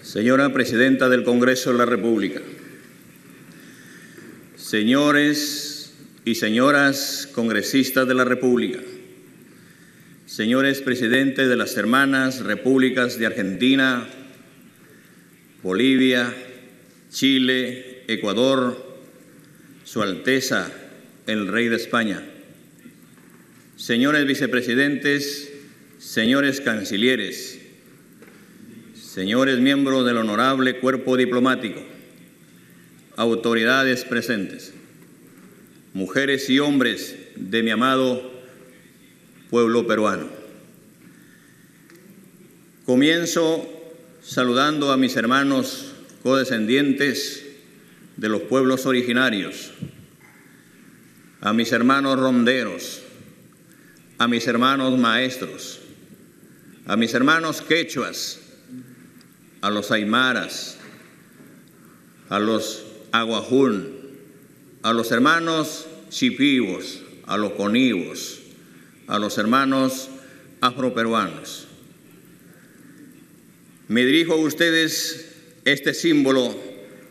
Señora Presidenta del Congreso de la República, señores y señoras congresistas de la República, señores presidentes de las hermanas repúblicas de Argentina, Bolivia, Chile, Ecuador, Su Alteza, el Rey de España, señores vicepresidentes, señores cancilleres, señores miembros del honorable cuerpo diplomático, autoridades presentes, mujeres y hombres de mi amado pueblo peruano. Comienzo saludando a mis hermanos codescendientes de los pueblos originarios, a mis hermanos ronderos, a mis hermanos maestros, a mis hermanos quechuas, a los aymaras, a los aguajún, a los hermanos chipivos, a los conivos, a los hermanos afroperuanos. Me dirijo a ustedes este símbolo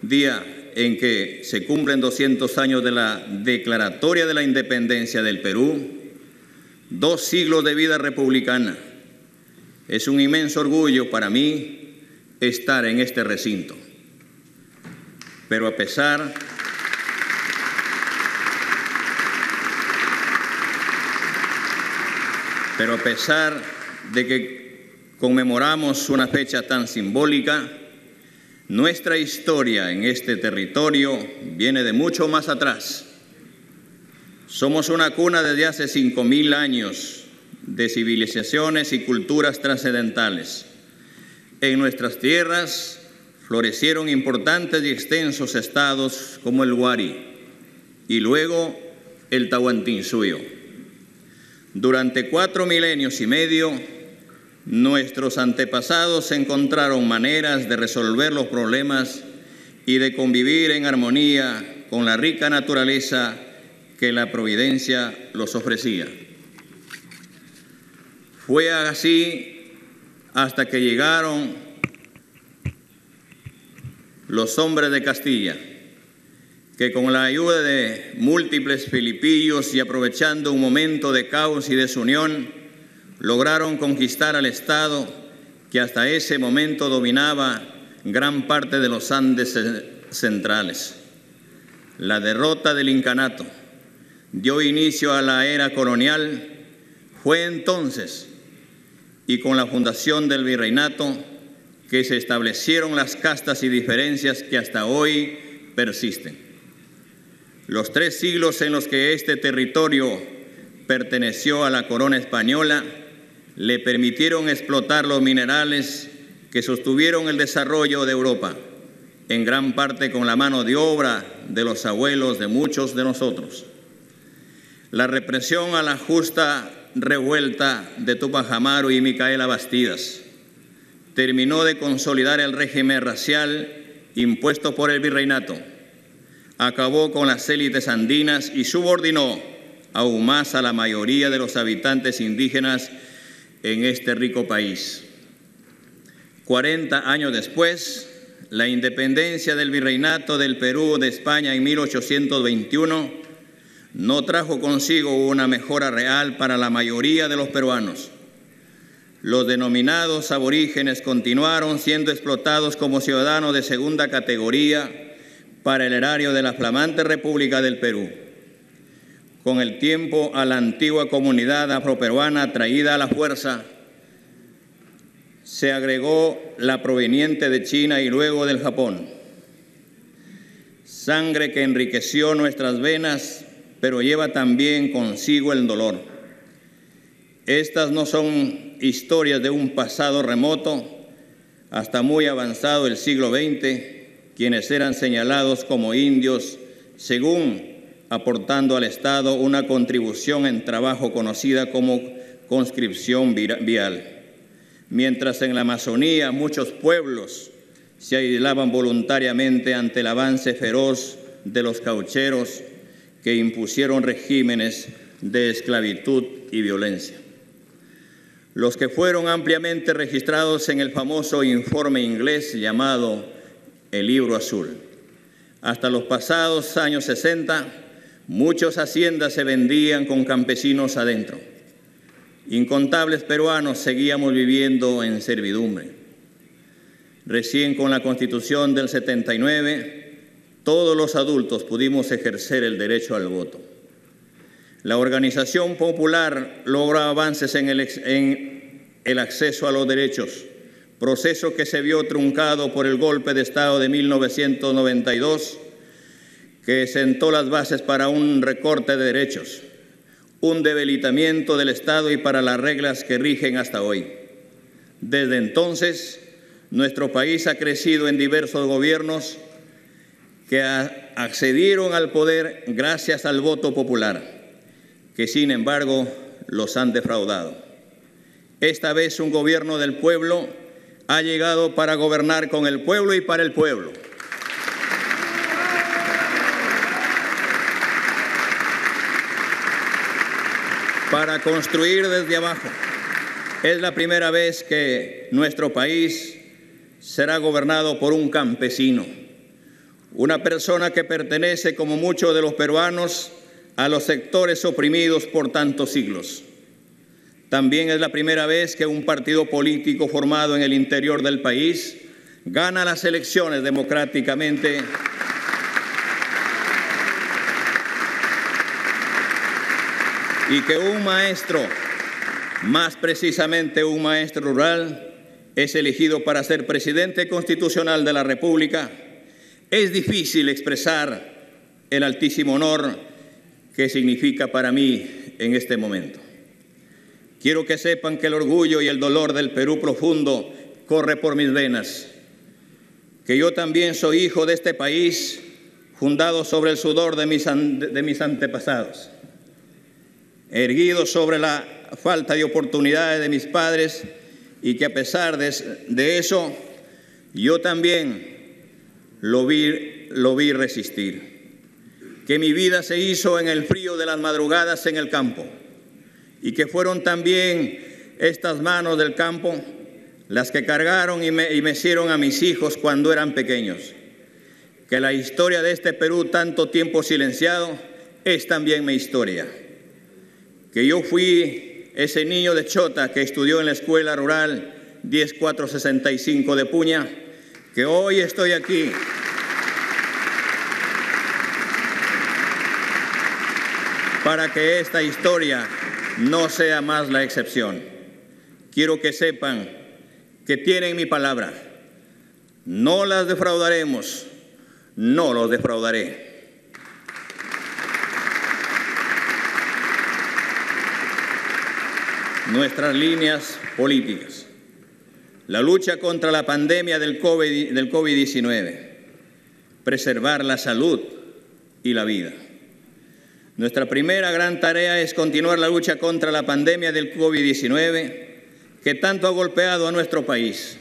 día en que se cumplen 200 años de la Declaratoria de la Independencia del Perú, 2 siglos de vida republicana. Es un inmenso orgullo para mí estar en este recinto. Pero a pesar de que conmemoramos una fecha tan simbólica, nuestra historia en este territorio viene de mucho más atrás. Somos una cuna desde hace 5.000 años de civilizaciones y culturas trascendentales. En nuestras tierras florecieron importantes y extensos estados como el Huari y luego el Tahuantinsuyo. Durante 4 milenios y medio, nuestros antepasados encontraron maneras de resolver los problemas y de convivir en armonía con la rica naturaleza que la providencia los ofrecía. Fue así hasta que llegaron los hombres de Castilla, que con la ayuda de múltiples filipillos y aprovechando un momento de caos y desunión, lograron conquistar al Estado que hasta ese momento dominaba gran parte de los Andes centrales. La derrota del incanato dio inicio a la era colonial. Fue entonces, y con la fundación del virreinato, que se establecieron las castas y diferencias que hasta hoy persisten. Los 3 siglos en los que este territorio perteneció a la corona española le permitieron explotar los minerales que sostuvieron el desarrollo de Europa, en gran parte con la mano de obra de los abuelos de muchos de nosotros. La represión a la justa revuelta de Túpac Amaru y Micaela Bastidas terminó de consolidar el régimen racial impuesto por el virreinato, acabó con las élites andinas y subordinó aún más a la mayoría de los habitantes indígenas en este rico país. 40 años después, la independencia del virreinato del Perú de España en 1821 no trajo consigo una mejora real para la mayoría de los peruanos. Los denominados aborígenes continuaron siendo explotados como ciudadanos de segunda categoría para el erario de la flamante República del Perú. Con el tiempo, a la antigua comunidad afroperuana traída a la fuerza se agregó la proveniente de China y luego del Japón. Sangre que enriqueció nuestras venas, pero lleva también consigo el dolor. Estas no son historias de un pasado remoto. Hasta muy avanzado el siglo XX, quienes eran señalados como indios, según aportando al Estado una contribución en trabajo conocida como conscripción vial. Mientras en la Amazonía muchos pueblos se aislaban voluntariamente ante el avance feroz de los caucheros que impusieron regímenes de esclavitud y violencia. los que fueron ampliamente registrados en el famoso informe inglés llamado el Libro Azul. Hasta los pasados años 60, muchas haciendas se vendían con campesinos adentro. Incontables peruanos seguíamos viviendo en servidumbre. Recién con la Constitución del 79, todos los adultos pudimos ejercer el derecho al voto. La organización popular logró avances en el acceso a los derechos, proceso que se vio truncado por el golpe de Estado de 1992, que sentó las bases para un recorte de derechos, un debilitamiento del Estado y para las reglas que rigen hasta hoy. Desde entonces, nuestro país ha crecido en diversos gobiernos que accedieron al poder gracias al voto popular, que sin embargo los han defraudado. Esta vez un gobierno del pueblo ha llegado para gobernar con el pueblo y para el pueblo. Para construir desde abajo. Es la primera vez que nuestro país será gobernado por un campesino, una persona que pertenece, como muchos de los peruanos, a los sectores oprimidos por tantos siglos. También es la primera vez que un partido político formado en el interior del país gana las elecciones democráticamente y que un maestro, más precisamente un maestro rural, es elegido para ser presidente constitucional de la República. Es difícil expresar el altísimo honor que significa para mí en este momento. Quiero que sepan que el orgullo y el dolor del Perú profundo corre por mis venas, que yo también soy hijo de este país, fundado sobre el sudor de mis antepasados, erguido sobre la falta de oportunidades de mis padres, y que a pesar de eso, yo también lo vi resistir. Que mi vida se hizo en el frío de las madrugadas en el campo, y que fueron también estas manos del campo las que cargaron y mecieron a mis hijos cuando eran pequeños. Que la historia de este Perú, tanto tiempo silenciado, es también mi historia. Que yo fui ese niño de Chota que estudió en la escuela rural 10465 de Puña, que hoy estoy aquí para que esta historia no sea más la excepción. Quiero que sepan que tienen mi palabra. No las defraudaremos, no los defraudaré. Nuestras líneas políticas. La lucha contra la pandemia del COVID-19. Preservar la salud y la vida. Nuestra primera gran tarea es continuar la lucha contra la pandemia del COVID-19 que tanto ha golpeado a nuestro país.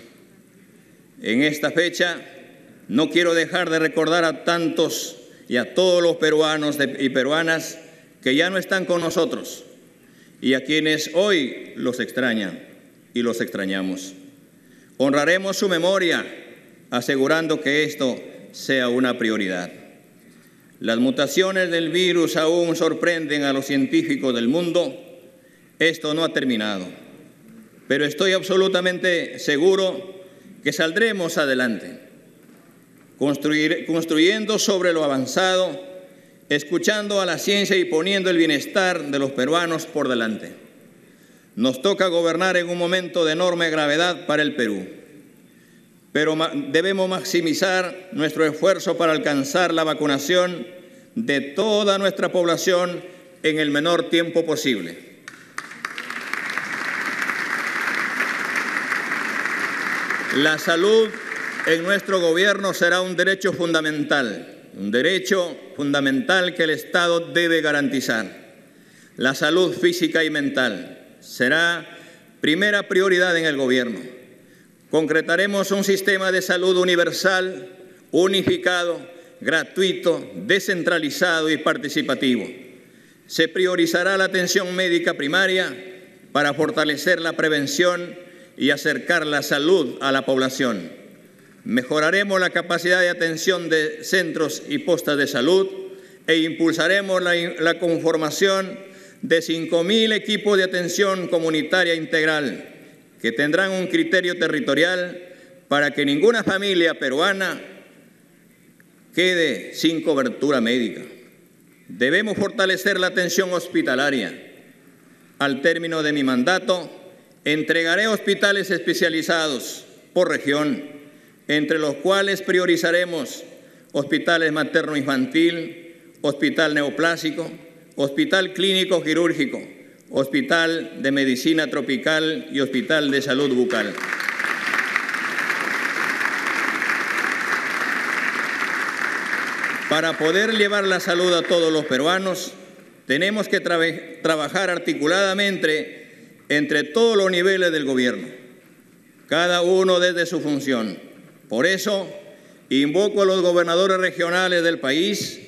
En esta fecha no quiero dejar de recordar a tantos y a todos los peruanos y peruanas que ya no están con nosotros y a quienes hoy los extrañan y los extrañamos. Honraremos su memoria asegurando que esto sea una prioridad. Las mutaciones del virus aún sorprenden a los científicos del mundo. Esto no ha terminado, pero estoy absolutamente seguro que saldremos adelante, construyendo sobre lo avanzado, escuchando a la ciencia y poniendo el bienestar de los peruanos por delante. Nos toca gobernar en un momento de enorme gravedad para el Perú, pero debemos maximizar nuestro esfuerzo para alcanzar la vacunación de toda nuestra población en el menor tiempo posible. La salud en nuestro gobierno será un derecho fundamental que el Estado debe garantizar. La salud física y mental será primera prioridad en el gobierno. Concretaremos un sistema de salud universal, unificado, gratuito, descentralizado y participativo. Se priorizará la atención médica primaria para fortalecer la prevención y acercar la salud a la población. Mejoraremos la capacidad de atención de centros y postas de salud e impulsaremos la conformación de 5.000 equipos de atención comunitaria integral que tendrán un criterio territorial para que ninguna familia peruana quede sin cobertura médica. Debemos fortalecer la atención hospitalaria. Al término de mi mandato, entregaré hospitales especializados por región, entre los cuales priorizaremos hospitales materno-infantil, hospital neoplásico, hospital clínico quirúrgico, hospital de medicina tropical y hospital de salud bucal. Para poder llevar la salud a todos los peruanos, tenemos que trabajar articuladamente entre todos los niveles del gobierno, cada uno desde su función. Por eso, invoco a los gobernadores regionales del país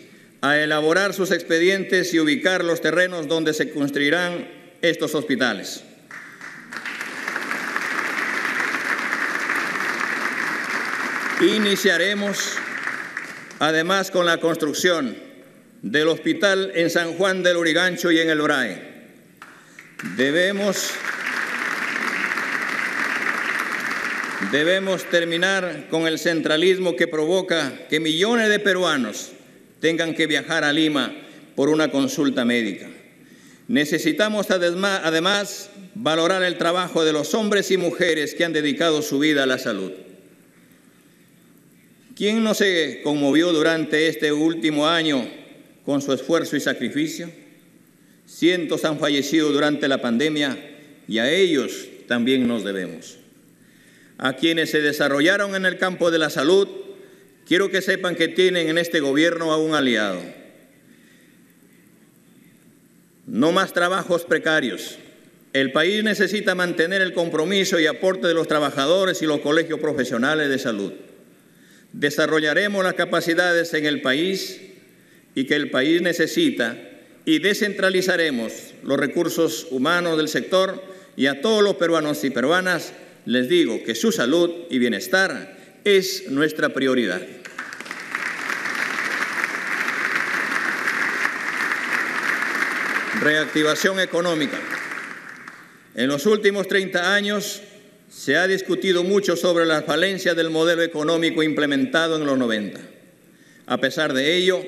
a elaborar sus expedientes y ubicar los terrenos donde se construirán estos hospitales. Iniciaremos además con la construcción del hospital en San Juan del Lurigancho y en El Brae. Debemos terminar con el centralismo que provoca que millones de peruanos tengan que viajar a Lima por una consulta médica. Necesitamos además valorar el trabajo de los hombres y mujeres que han dedicado su vida a la salud. ¿Quién no se conmovió durante este último año con su esfuerzo y sacrificio? Cientos han fallecido durante la pandemia y a ellos también nos debemos. A quienes se desarrollaron en el campo de la salud, quiero que sepan que tienen en este gobierno a un aliado. No más trabajos precarios. El país necesita mantener el compromiso y aporte de los trabajadores y los colegios profesionales de salud. Desarrollaremos las capacidades en el país y que el país necesita y descentralizaremos los recursos humanos del sector y a todos los peruanos y peruanas les digo que su salud y bienestar es nuestra prioridad. Reactivación económica. En los últimos 30 años se ha discutido mucho sobre las falencias del modelo económico implementado en los 90. A pesar de ello,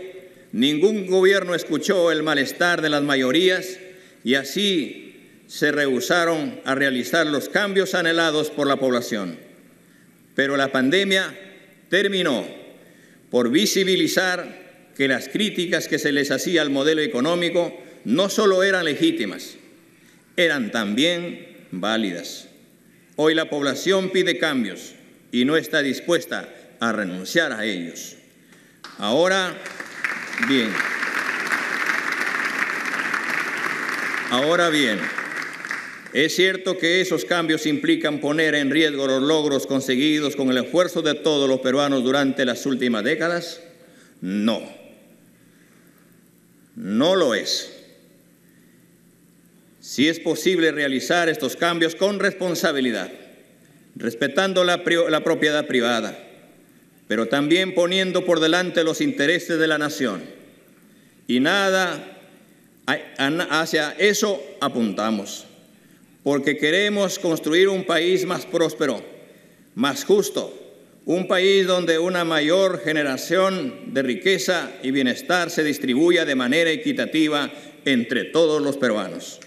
ningún gobierno escuchó el malestar de las mayorías y así se rehusaron a realizar los cambios anhelados por la población. Pero la pandemia terminó por visibilizar que las críticas que se les hacía al modelo económico no solo eran legítimas, eran también válidas. Hoy la población pide cambios y no está dispuesta a renunciar a ellos. Ahora bien, ¿es cierto que esos cambios implican poner en riesgo los logros conseguidos con el esfuerzo de todos los peruanos durante las últimas décadas? No, no lo es. Sí es posible realizar estos cambios con responsabilidad, respetando la propiedad privada, pero también poniendo por delante los intereses de la nación. Y hacia eso apuntamos, porque queremos construir un país más próspero, más justo, un país donde una mayor generación de riqueza y bienestar se distribuya de manera equitativa entre todos los peruanos.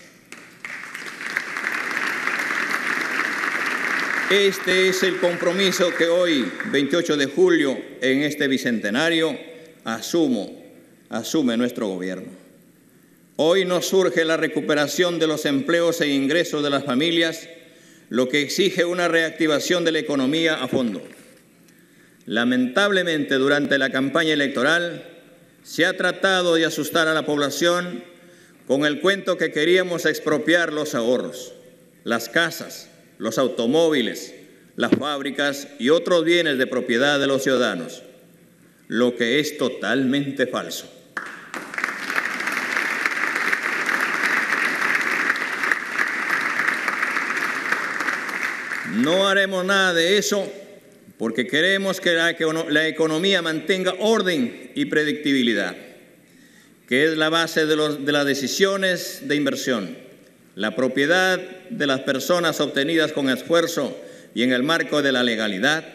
Este es el compromiso que hoy, 28 de julio, en este bicentenario, asume nuestro gobierno. Hoy nos surge la recuperación de los empleos e ingresos de las familias, lo que exige una reactivación de la economía a fondo. Lamentablemente, durante la campaña electoral, se ha tratado de asustar a la población con el cuento que queríamos expropiar los ahorros, las casas, los automóviles, las fábricas y otros bienes de propiedad de los ciudadanos, lo que es totalmente falso. No haremos nada de eso porque queremos que la economía mantenga orden y predictibilidad, que es la base de las decisiones de inversión. La propiedad de las personas obtenidas con esfuerzo y en el marco de la legalidad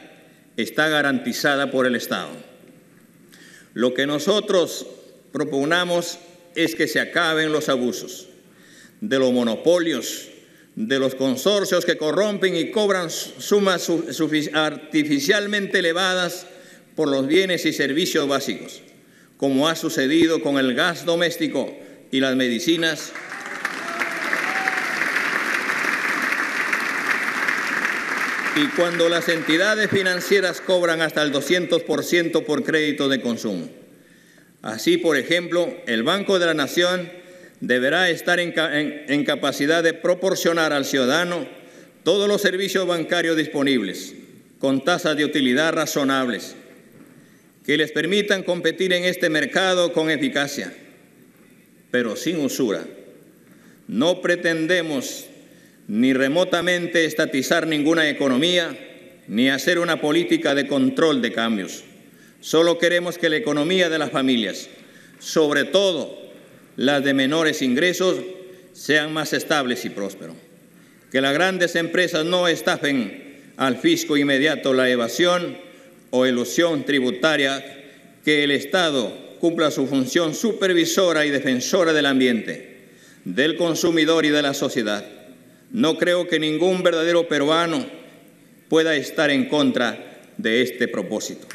está garantizada por el Estado. Lo que nosotros proponemos es que se acaben los abusos, de los monopolios, de los consorcios que corrompen y cobran sumas artificialmente elevadas por los bienes y servicios básicos, como ha sucedido con el gas doméstico y las medicinas, y cuando las entidades financieras cobran hasta el 200% por crédito de consumo. Así, por ejemplo, el Banco de la Nación deberá estar en capacidad de proporcionar al ciudadano todos los servicios bancarios disponibles, con tasas de utilidad razonables, que les permitan competir en este mercado con eficacia, pero sin usura. No pretendemos ni remotamente estatizar ninguna economía, ni hacer una política de control de cambios. Solo queremos que la economía de las familias, sobre todo las de menores ingresos, sean más estables y prósperos. Que las grandes empresas no estafen al fisco inmediato la evasión o elusión tributaria, que el Estado cumpla su función supervisora y defensora del ambiente, del consumidor y de la sociedad. No creo que ningún verdadero peruano pueda estar en contra de este propósito.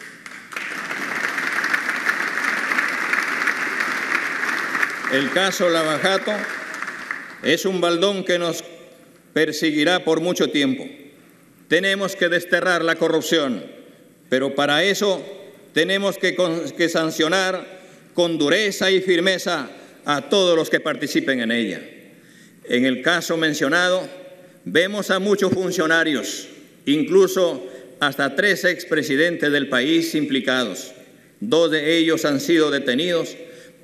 El caso Lava Jato es un baldón que nos perseguirá por mucho tiempo. Tenemos que desterrar la corrupción, pero para eso tenemos que sancionar con dureza y firmeza a todos los que participen en ella. En el caso mencionado, vemos a muchos funcionarios, incluso hasta 3 expresidentes del país implicados. 2 de ellos han sido detenidos,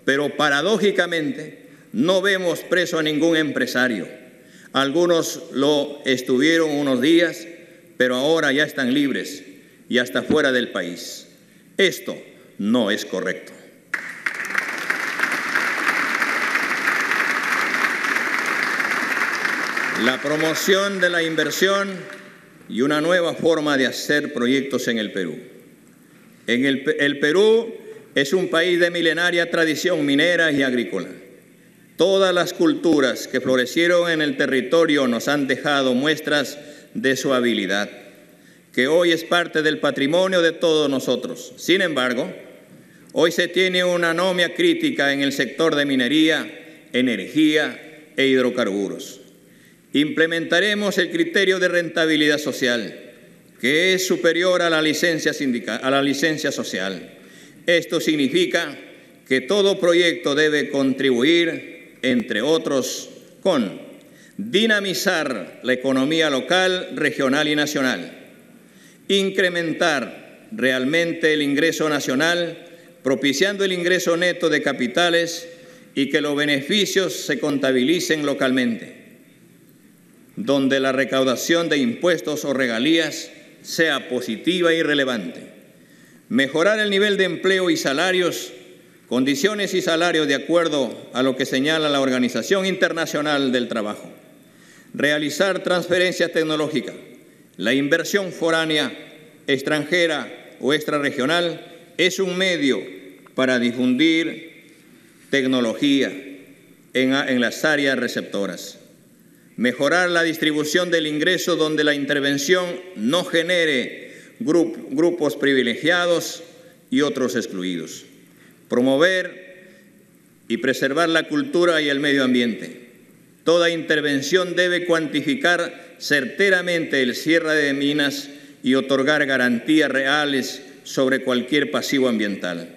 pero paradójicamente no vemos preso a ningún empresario. Algunos lo estuvieron unos días, pero ahora ya están libres y hasta fuera del país. Esto no es correcto. La promoción de la inversión y una nueva forma de hacer proyectos en el Perú. El Perú es un país de milenaria tradición minera y agrícola. Todas las culturas que florecieron en el territorio nos han dejado muestras de su habilidad, que hoy es parte del patrimonio de todos nosotros. Sin embargo, hoy se tiene una anomia crítica en el sector de minería, energía e hidrocarburos. Implementaremos el criterio de rentabilidad social, que es superior a la licencia social. Esto significa que todo proyecto debe contribuir, entre otros, con dinamizar la economía local, regional y nacional, incrementar realmente el ingreso nacional, propiciando el ingreso neto de capitales y que los beneficios se contabilicen localmente, donde la recaudación de impuestos o regalías sea positiva y relevante. Mejorar el nivel de empleo y salarios, condiciones y salarios de acuerdo a lo que señala la Organización Internacional del Trabajo. Realizar transferencias tecnológicas. La inversión foránea, extranjera o extrarregional es un medio para difundir tecnología en las áreas receptoras. Mejorar la distribución del ingreso donde la intervención no genere grupos privilegiados y otros excluidos. Promover y preservar la cultura y el medio ambiente. Toda intervención debe cuantificar certeramente el cierre de minas y otorgar garantías reales sobre cualquier pasivo ambiental.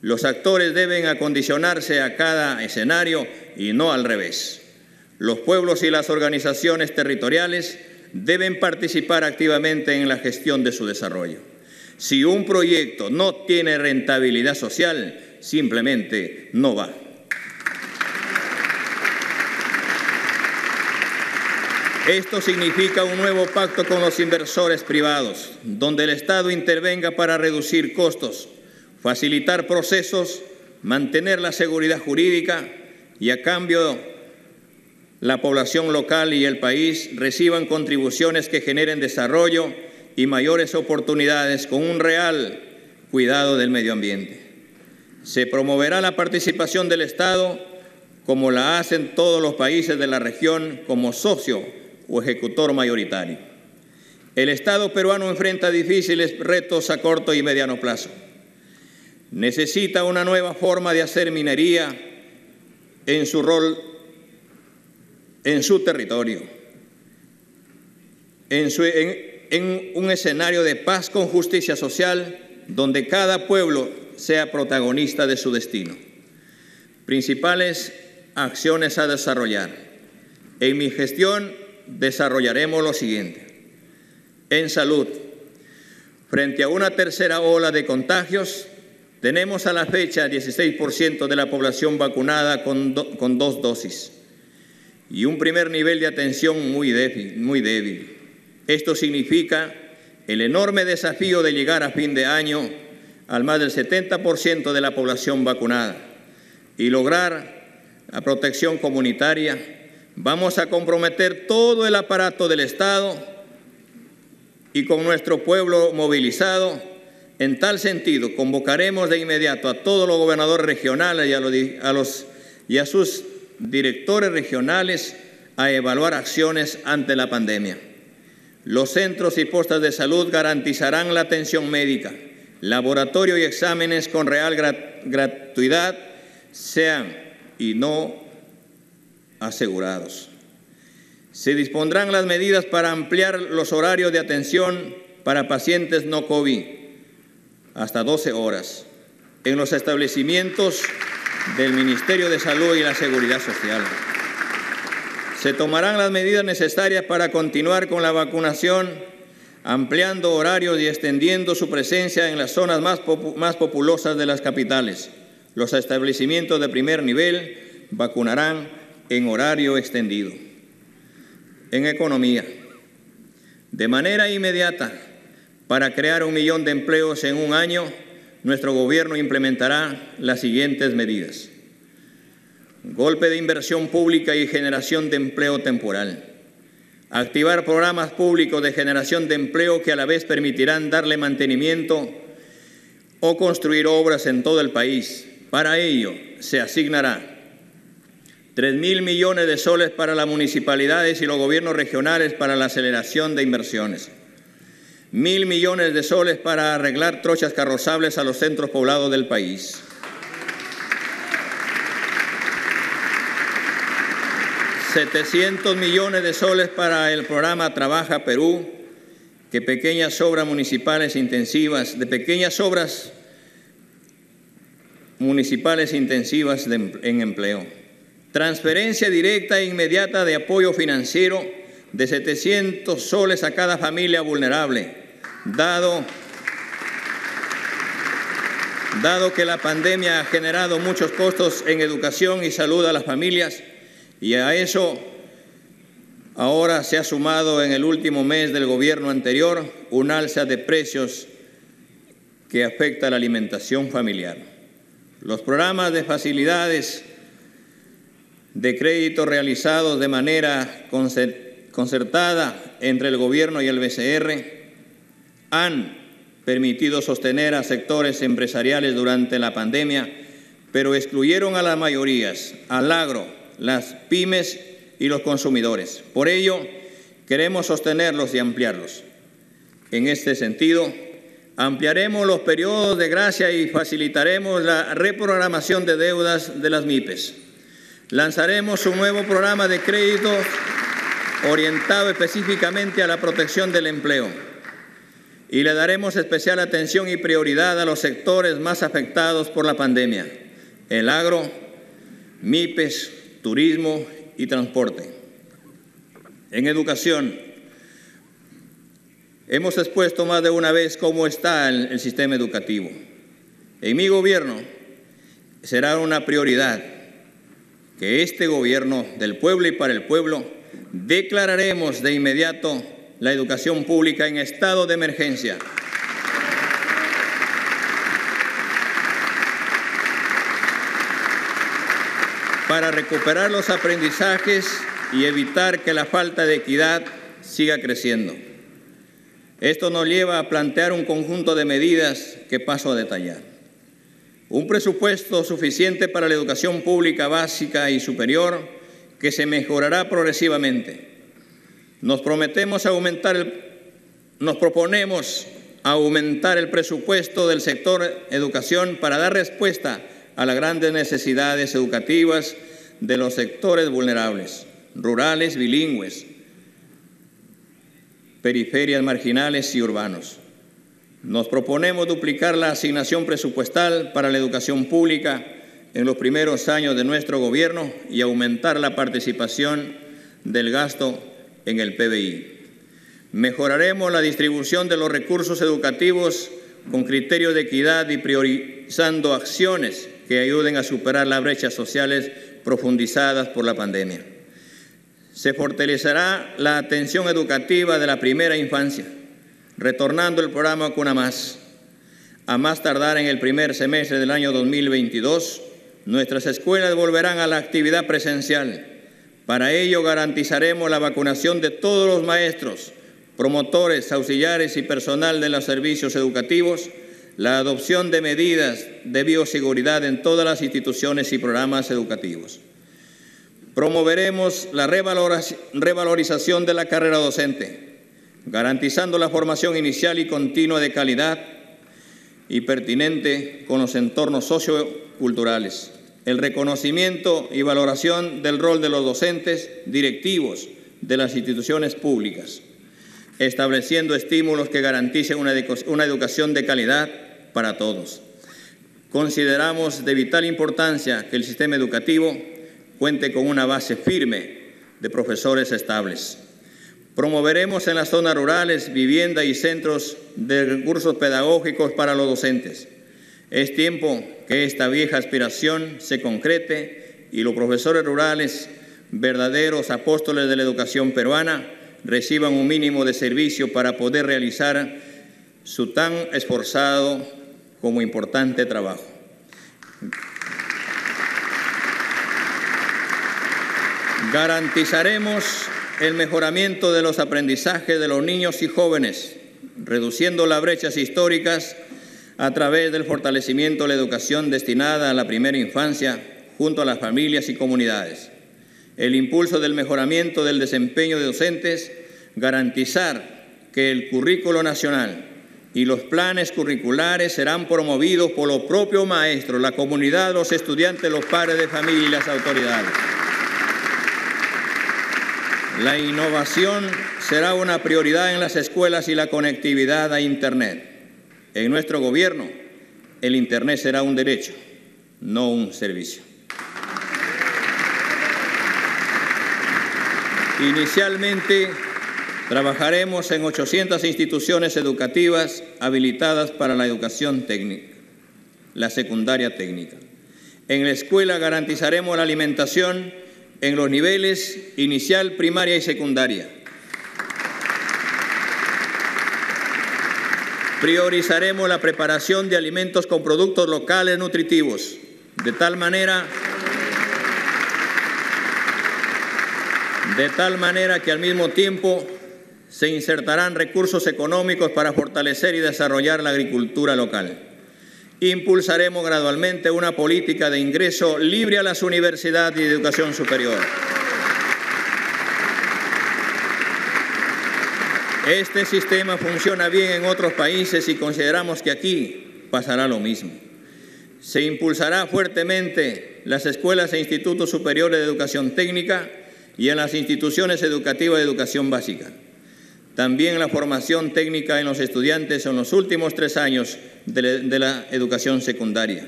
Los actores deben acondicionarse a cada escenario y no al revés. Los pueblos y las organizaciones territoriales deben participar activamente en la gestión de su desarrollo. Si un proyecto no tiene rentabilidad social, simplemente no va. Esto significa un nuevo pacto con los inversores privados, donde el Estado intervenga para reducir costos, facilitar procesos, mantener la seguridad jurídica y, a cambio, la población local y el país reciban contribuciones que generen desarrollo y mayores oportunidades con un real cuidado del medio ambiente. Se promoverá la participación del Estado, como la hacen todos los países de la región, como socio o ejecutor mayoritario. El Estado peruano enfrenta difíciles retos a corto y mediano plazo. Necesita una nueva forma de hacer minería en su rol, en su territorio, en un escenario de paz con justicia social, donde cada pueblo sea protagonista de su destino. Principales acciones a desarrollar. En mi gestión desarrollaremos lo siguiente. En salud, frente a una tercera ola de contagios, tenemos a la fecha 16% de la población vacunada con 2 dosis y un primer nivel de atención muy débil. Esto significa el enorme desafío de llegar a fin de año al más del 70% de la población vacunada y lograr la protección comunitaria. Vamos a comprometer todo el aparato del Estado y con nuestro pueblo movilizado. En tal sentido, convocaremos de inmediato a todos los gobernadores regionales y a sus directores regionales a evaluar acciones ante la pandemia. Los centros y postas de salud garantizarán la atención médica, laboratorio y exámenes con real gratuidad, sean y no asegurados. Se dispondrán las medidas para ampliar los horarios de atención para pacientes no COVID hasta 12 horas en los establecimientos del Ministerio de Salud y la Seguridad Social. Se tomarán las medidas necesarias para continuar con la vacunación, ampliando horarios y extendiendo su presencia en las zonas más populosas de las capitales. Los establecimientos de primer nivel vacunarán en horario extendido. En economía, de manera inmediata, para crear 1 millón de empleos en un año, nuestro gobierno implementará las siguientes medidas. Golpe de inversión pública y generación de empleo temporal. Activar programas públicos de generación de empleo que a la vez permitirán darle mantenimiento o construir obras en todo el país. Para ello se asignará 3.000 millones de soles para las municipalidades y los gobiernos regionales para la aceleración de inversiones. 1.000 millones de soles para arreglar trochas carrozables a los centros poblados del país. 700 millones de soles para el programa Trabaja Perú, que pequeñas obras municipales intensivas, en empleo. Transferencia directa e inmediata de apoyo financiero de 700 soles a cada familia vulnerable, dado que la pandemia ha generado muchos costos en educación y salud a las familias, y a eso ahora se ha sumado en el último mes del gobierno anterior un alza de precios que afecta a la alimentación familiar. Los programas de facilidades de crédito realizados de manera concertada entre el gobierno y el BCR han permitido sostener a sectores empresariales durante la pandemia, pero excluyeron a las mayorías, al agro, las pymes y los consumidores. Por ello, queremos sostenerlos y ampliarlos. En este sentido, ampliaremos los periodos de gracia y facilitaremos la reprogramación de deudas de las MIPES. Lanzaremos un nuevo programa de crédito orientado específicamente a la protección del empleo y le daremos especial atención y prioridad a los sectores más afectados por la pandemia: el agro, MIPES, turismo y transporte. En educación, hemos expuesto más de una vez cómo está el sistema educativo. En mi gobierno será una prioridad que este gobierno del pueblo y para el pueblo declararemos de inmediato la educación pública en estado de emergencia. Para recuperar los aprendizajes y evitar que la falta de equidad siga creciendo. Esto nos lleva a plantear un conjunto de medidas que paso a detallar. Un presupuesto suficiente para la educación pública básica y superior que se mejorará progresivamente. Nos proponemos aumentar el presupuesto del sector educación para dar respuesta a las grandes necesidades educativas de los sectores vulnerables, rurales, bilingües, periferias marginales y urbanos. Nos proponemos duplicar la asignación presupuestal para la educación pública en los primeros años de nuestro gobierno y aumentar la participación del gasto en el PBI. Mejoraremos la distribución de los recursos educativos con criterios de equidad y priorizando acciones que ayuden a superar las brechas sociales profundizadas por la pandemia. Se fortalecerá la atención educativa de la primera infancia, retornando el programa Cuna Más. A más tardar en el primer semestre del año 2022, nuestras escuelas volverán a la actividad presencial. Para ello garantizaremos la vacunación de todos los maestros, promotores, auxiliares y personal de los servicios educativos, la adopción de medidas de bioseguridad en todas las instituciones y programas educativos. Promoveremos la revalorización de la carrera docente, garantizando la formación inicial y continua de calidad y pertinente con los entornos socioculturales, el reconocimiento y valoración del rol de los docentes directivos de las instituciones públicas, estableciendo estímulos que garanticen una educación de calidad para todos. Consideramos de vital importancia que el sistema educativo cuente con una base firme de profesores estables. Promoveremos en las zonas rurales vivienda y centros de recursos pedagógicos para los docentes. Es tiempo que esta vieja aspiración se concrete y los profesores rurales, verdaderos apóstoles de la educación peruana, reciban un mínimo de servicio para poder realizar su tan esforzado como importante trabajo. Garantizaremos el mejoramiento de los aprendizajes de los niños y jóvenes, reduciendo las brechas históricas a través del fortalecimiento de la educación destinada a la primera infancia junto a las familias y comunidades. El impulso del mejoramiento del desempeño de docentes, garantizar que el currículo nacional y los planes curriculares serán promovidos por los propios maestros, la comunidad, los estudiantes, los padres de familia y las autoridades. La innovación será una prioridad en las escuelas y la conectividad a Internet. En nuestro gobierno, el Internet será un derecho, no un servicio. Inicialmente, trabajaremos en 800 instituciones educativas habilitadas para la educación técnica, la secundaria técnica. En la escuela garantizaremos la alimentación en los niveles inicial, primaria y secundaria. Priorizaremos la preparación de alimentos con productos locales nutritivos, de tal manera que al mismo tiempo se insertarán recursos económicos para fortalecer y desarrollar la agricultura local. Impulsaremos gradualmente una política de ingreso libre a las universidades y de educación superior. Este sistema funciona bien en otros países y consideramos que aquí pasará lo mismo. Se impulsará fuertemente las escuelas e institutos superiores de educación técnica y en las instituciones educativas de educación básica. También la formación técnica en los estudiantes en los últimos 3 años de la educación secundaria.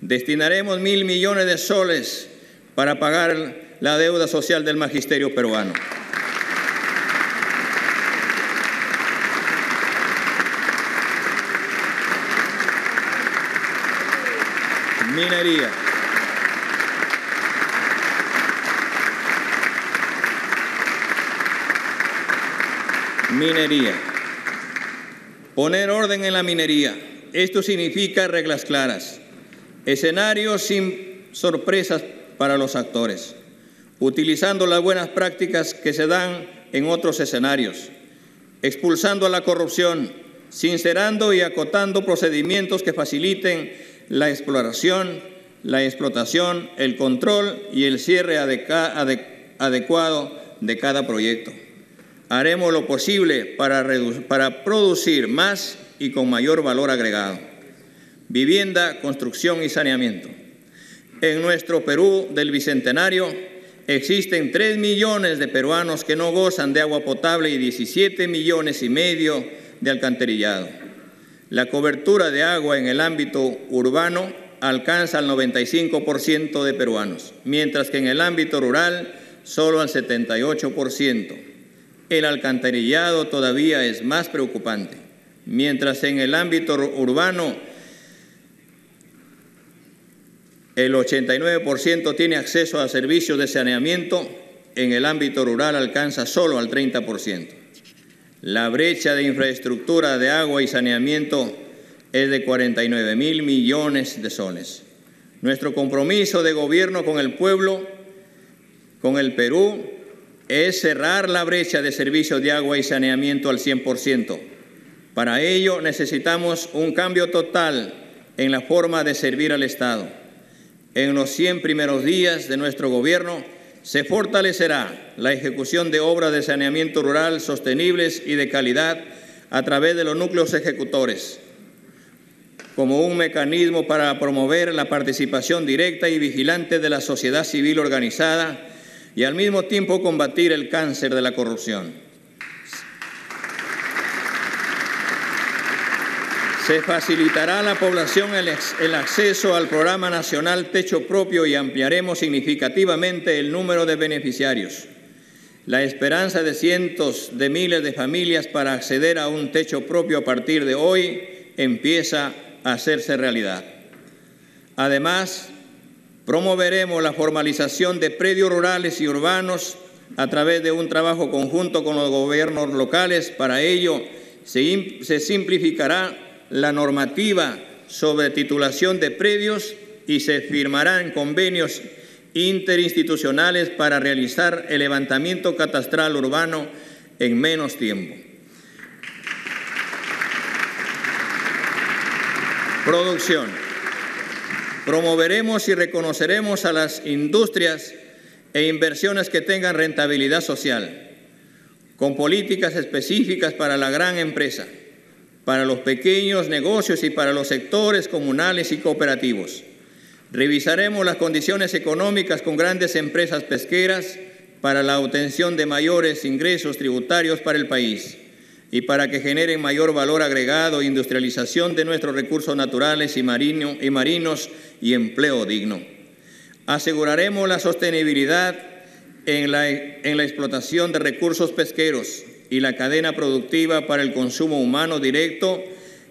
Destinaremos 1.000 millones de soles para pagar la deuda social del magisterio peruano. Minería. Minería. Poner orden en la minería. Esto significa reglas claras, escenarios sin sorpresas para los actores, utilizando las buenas prácticas que se dan en otros escenarios, expulsando a la corrupción, sincerando y acotando procedimientos que faciliten la exploración, la explotación, el control y el cierre adecuado de cada proyecto. Haremos lo posible para producir más y con mayor valor agregado. Vivienda, construcción y saneamiento. En nuestro Perú del Bicentenario existen 3 millones de peruanos que no gozan de agua potable y 17,5 millones de alcantarillado. La cobertura de agua en el ámbito urbano alcanza al 95% de peruanos, mientras que en el ámbito rural solo al 78%. El alcantarillado todavía es más preocupante, mientras en el ámbito urbano el 89% tiene acceso a servicios de saneamiento, en el ámbito rural alcanza solo al 30%. La brecha de infraestructura de agua y saneamiento es de 49,000 millones de soles. Nuestro compromiso de gobierno con el pueblo, con el Perú, es cerrar la brecha de servicios de agua y saneamiento al 100%. Para ello necesitamos un cambio total en la forma de servir al Estado. En los 100 primeros días de nuestro gobierno se fortalecerá la ejecución de obras de saneamiento rural sostenibles y de calidad a través de los núcleos ejecutores, como un mecanismo para promover la participación directa y vigilante de la sociedad civil organizada y al mismo tiempo combatir el cáncer de la corrupción. Se facilitará a la población el acceso al Programa Nacional Techo Propio y ampliaremos significativamente el número de beneficiarios. La esperanza de cientos de miles de familias para acceder a un techo propio a partir de hoy empieza a hacerse realidad. Además, promoveremos la formalización de predios rurales y urbanos a través de un trabajo conjunto con los gobiernos locales. Para ello, se simplificará la normativa sobre titulación de predios y se firmarán convenios interinstitucionales para realizar el levantamiento catastral urbano en menos tiempo. Producción. Promoveremos y reconoceremos a las industrias e inversiones que tengan rentabilidad social, con políticas específicas para la gran empresa, para los pequeños negocios y para los sectores comunales y cooperativos. Revisaremos las condiciones económicas con grandes empresas pesqueras para la obtención de mayores ingresos tributarios para el país y para que generen mayor valor agregado e industrialización de nuestros recursos naturales y marinos y empleo digno. Aseguraremos la sostenibilidad en la explotación de recursos pesqueros y la cadena productiva para el consumo humano directo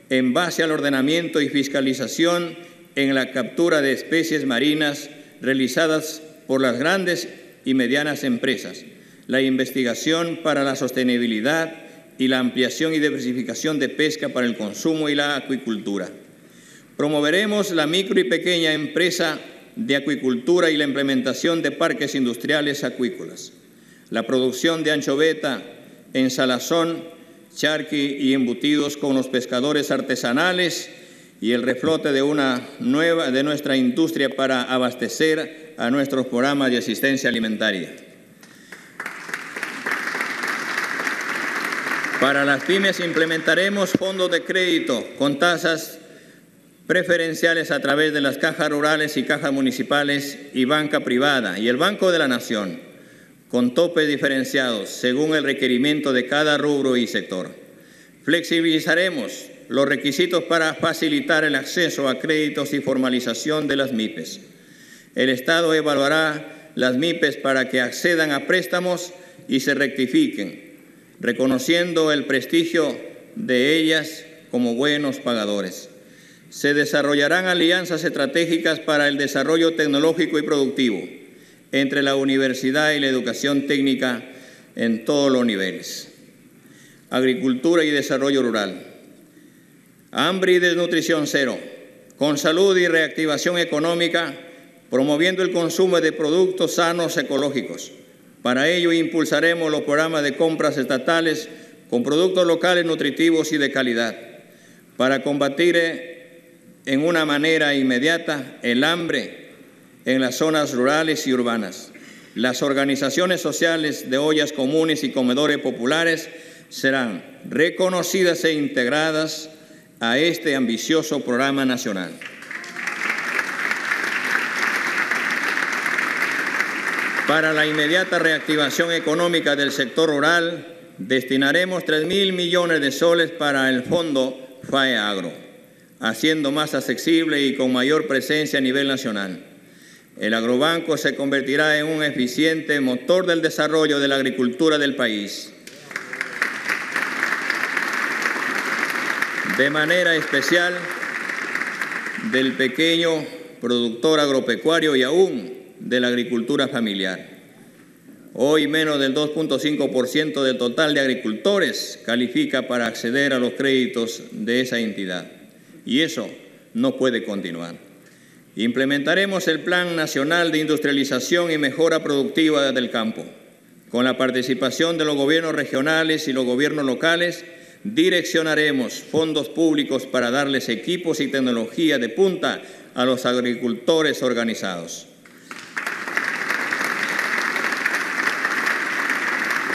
en base al ordenamiento y fiscalización en la captura de especies marinas realizadas por las grandes y medianas empresas, la investigación para la sostenibilidad y la ampliación y diversificación de pesca para el consumo y la acuicultura. Promoveremos la micro y pequeña empresa de acuicultura y la implementación de parques industriales acuícolas, la producción de anchoveta en salazón, charqui y embutidos con los pescadores artesanales y el reflote de nuestra industria para abastecer a nuestros programas de asistencia alimentaria. Para las pymes implementaremos fondos de crédito con tasas preferenciales a través de las cajas rurales y cajas municipales y banca privada y el Banco de la Nación, con topes diferenciados según el requerimiento de cada rubro y sector. Flexibilizaremos los requisitos para facilitar el acceso a créditos y formalización de las MIPES. El Estado evaluará las MIPES para que accedan a préstamos y se rectifiquen, reconociendo el prestigio de ellas como buenos pagadores. Se desarrollarán alianzas estratégicas para el desarrollo tecnológico y productivo entre la universidad y la educación técnica en todos los niveles. agricultura y desarrollo rural. Hambre y desnutrición cero, con salud y reactivación económica, promoviendo el consumo de productos sanos ecológicos. Para ello impulsaremos los programas de compras estatales con productos locales nutritivos y de calidad, para combatir en una manera inmediata el hambre en las zonas rurales y urbanas. Las organizaciones sociales de ollas comunes y comedores populares serán reconocidas e integradas a este ambicioso programa nacional. Para la inmediata reactivación económica del sector rural, destinaremos 3.000 millones de soles para el Fondo FAEAGRO, haciendo más accesible y con mayor presencia a nivel nacional. El agrobanco se convertirá en un eficiente motor del desarrollo de la agricultura del país. De manera especial, del pequeño productor agropecuario y aún de la agricultura familiar. Hoy menos del 2.5% del total de agricultores califica para acceder a los créditos de esa entidad. Y eso no puede continuar. Implementaremos el Plan Nacional de Industrialización y Mejora Productiva del Campo. Con la participación de los gobiernos regionales y los gobiernos locales, direccionaremos fondos públicos para darles equipos y tecnología de punta a los agricultores organizados.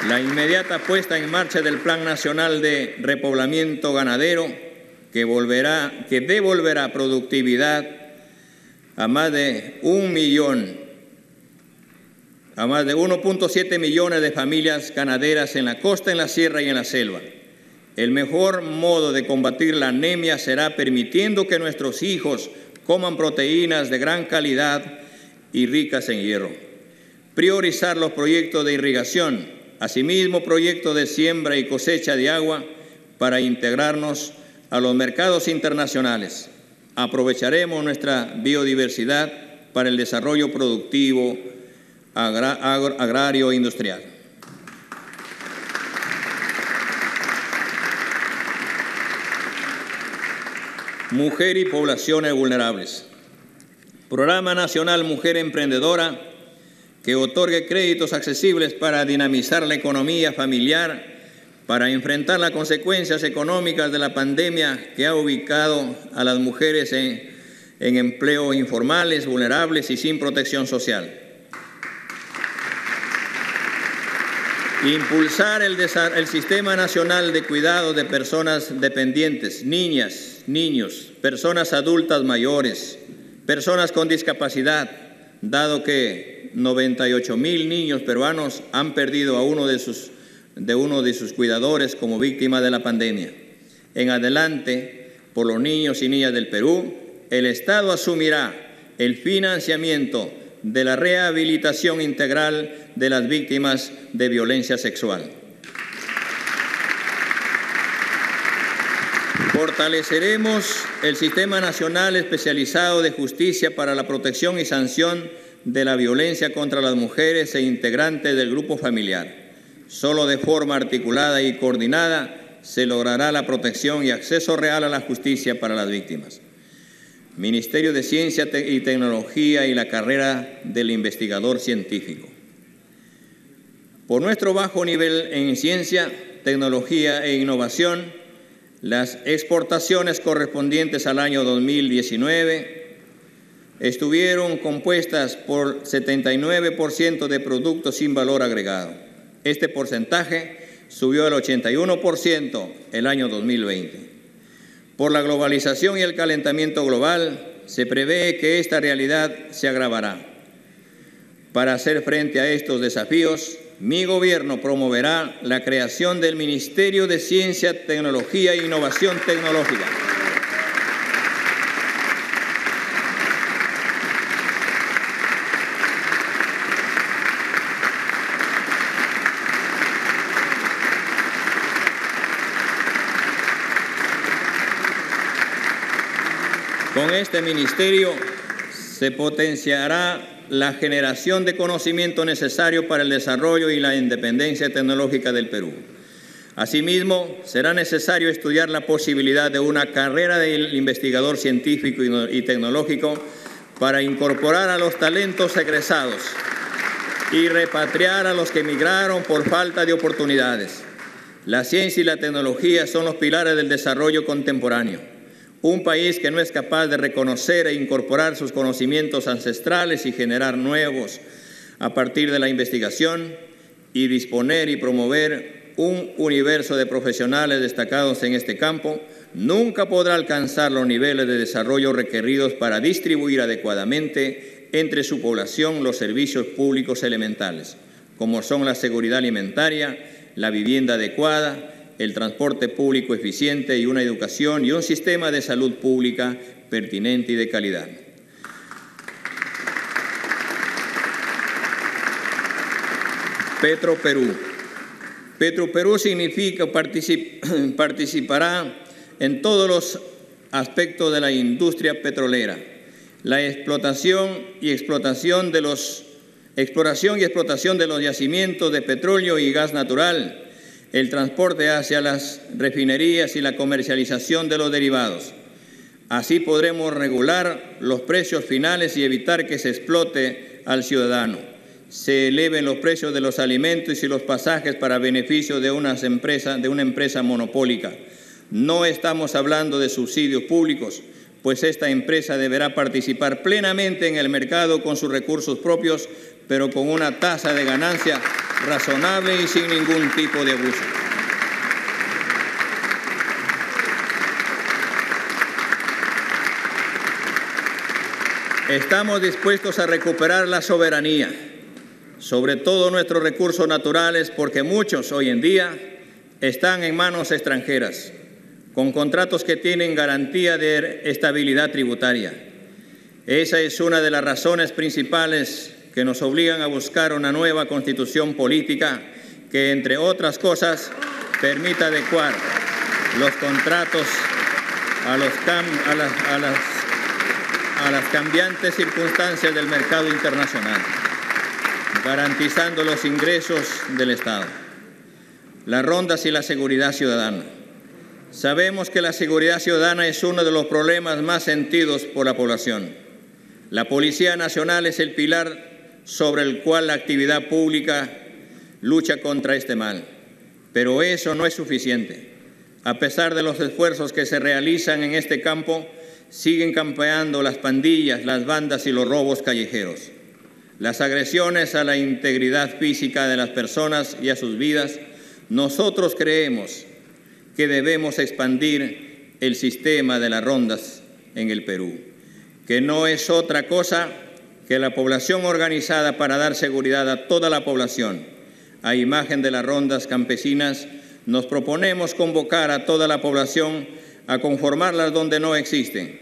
La inmediata puesta en marcha del Plan Nacional de Repoblamiento Ganadero, que devolverá productividad a más de 1.7 millones de familias ganaderas en la costa, en la sierra y en la selva. El mejor modo de combatir la anemia será permitiendo que nuestros hijos coman proteínas de gran calidad y ricas en hierro. Priorizar los proyectos de irrigación, asimismo proyectos de siembra y cosecha de agua para integrarnos a los mercados internacionales. Aprovecharemos nuestra biodiversidad para el desarrollo productivo agrario e industrial. Mujer y poblaciones vulnerables. Programa Nacional Mujer Emprendedora, que otorgue créditos accesibles para dinamizar la economía familiar, para enfrentar las consecuencias económicas de la pandemia que ha ubicado a las mujeres en empleos informales, vulnerables y sin protección social. Impulsar el Sistema Nacional de Cuidado de Personas Dependientes, niñas, niños, personas adultas mayores, personas con discapacidad, dado que 98.000 niños peruanos han perdido a uno de sus cuidadores como víctima de la pandemia. En adelante, por los niños y niñas del Perú, el Estado asumirá el financiamiento de la rehabilitación integral de las víctimas de violencia sexual. Fortaleceremos el Sistema Nacional Especializado de Justicia para la Protección y Sanción de la Violencia contra las Mujeres e integrantes del grupo familiar. Solo de forma articulada y coordinada se logrará la protección y acceso real a la justicia para las víctimas. Ministerio de Ciencia y Tecnología y la carrera del investigador científico. Por nuestro bajo nivel en ciencia, tecnología e innovación, las exportaciones correspondientes al año 2019 estuvieron compuestas por 79% de productos sin valor agregado. Este porcentaje subió al 81% el año 2020. Por la globalización y el calentamiento global, se prevé que esta realidad se agravará. Para hacer frente a estos desafíos, mi gobierno promoverá la creación del Ministerio de Ciencia, Tecnología e Innovación Tecnológica. Con este ministerio se potenciará la generación de conocimiento necesario para el desarrollo y la independencia tecnológica del Perú. Asimismo, será necesario estudiar la posibilidad de una carrera del investigador científico y tecnológico para incorporar a los talentos egresados y repatriar a los que emigraron por falta de oportunidades. La ciencia y la tecnología son los pilares del desarrollo contemporáneo. Un país que no es capaz de reconocer e incorporar sus conocimientos ancestrales y generar nuevos a partir de la investigación y disponer y promover un universo de profesionales destacados en este campo, nunca podrá alcanzar los niveles de desarrollo requeridos para distribuir adecuadamente entre su población los servicios públicos elementales, como son la seguridad alimentaria, la vivienda adecuada, el transporte público eficiente y una educación y un sistema de salud pública pertinente y de calidad. Petroperú. Petroperú significa participará en todos los aspectos de la industria petrolera, la exploración y explotación de los yacimientos de petróleo y gas natural, el transporte hacia las refinerías y la comercialización de los derivados. Así podremos regular los precios finales y evitar que se explote al ciudadano, se eleven los precios de los alimentos y los pasajes para beneficio de una empresa monopólica. No estamos hablando de subsidios públicos, pues esta empresa deberá participar plenamente en el mercado con sus recursos propios, pero con una tasa de ganancia razonable y sin ningún tipo de abuso. Estamos dispuestos a recuperar la soberanía sobre todos nuestros recursos naturales, porque muchos hoy en día están en manos extranjeras, con contratos que tienen garantía de estabilidad tributaria. Esa es una de las razones principales que nos obligan a buscar una nueva constitución política que, entre otras cosas, permita adecuar los contratos a las cambiantes circunstancias del mercado internacional, garantizando los ingresos del Estado. Las rondas y la seguridad ciudadana. Sabemos que la seguridad ciudadana es uno de los problemas más sentidos por la población. La Policía Nacional es el pilar sobre el cual la actividad pública lucha contra este mal. Pero eso no es suficiente. A pesar de los esfuerzos que se realizan en este campo, siguen campeando las pandillas, las bandas y los robos callejeros. Las agresiones a la integridad física de las personas y a sus vidas. Nosotros creemos que debemos expandir el sistema de las rondas en el Perú, que no es otra cosa que la población organizada para dar seguridad a toda la población. A imagen de las rondas campesinas, nos proponemos convocar a toda la población a conformarlas donde no existen.